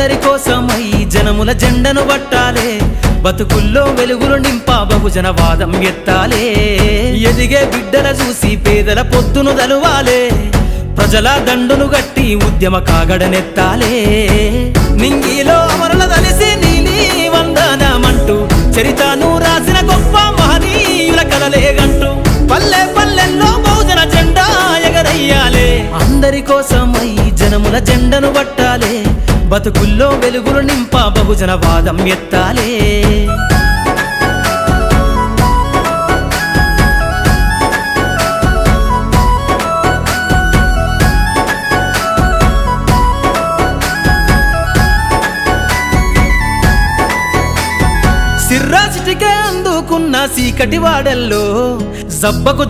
అందరి కోసమై జనముల జెండను పట్టాలే, బతుకుల్లో వెలుగులు నింపా బహుజన వాదం ఎత్తాలే. ఎదిగే బిడ్డల చూసి పేదల పొద్దును దలువాలే, ప్రజల దండును గట్టి ఉద్యమ కాగడనెత్తాలే. నింగిలో అమరుల దలిసి నీలి వందనమంటూ చరితను రాసిన గొప్ప మహనీయుల కలలేగంటూ పల్లె పల్లెల్లో బహుజన జెండా ఎగరయ్యాలే. అందరి కోసమై జనముల జెండను పట్టాలే, బతుకుల్లో వెలుగులు నింపా బహుజన వాదం ఎత్తాలే. సిర్రాసిటికే అందుకున్న సీకటి వాడల్లో జబ్బకు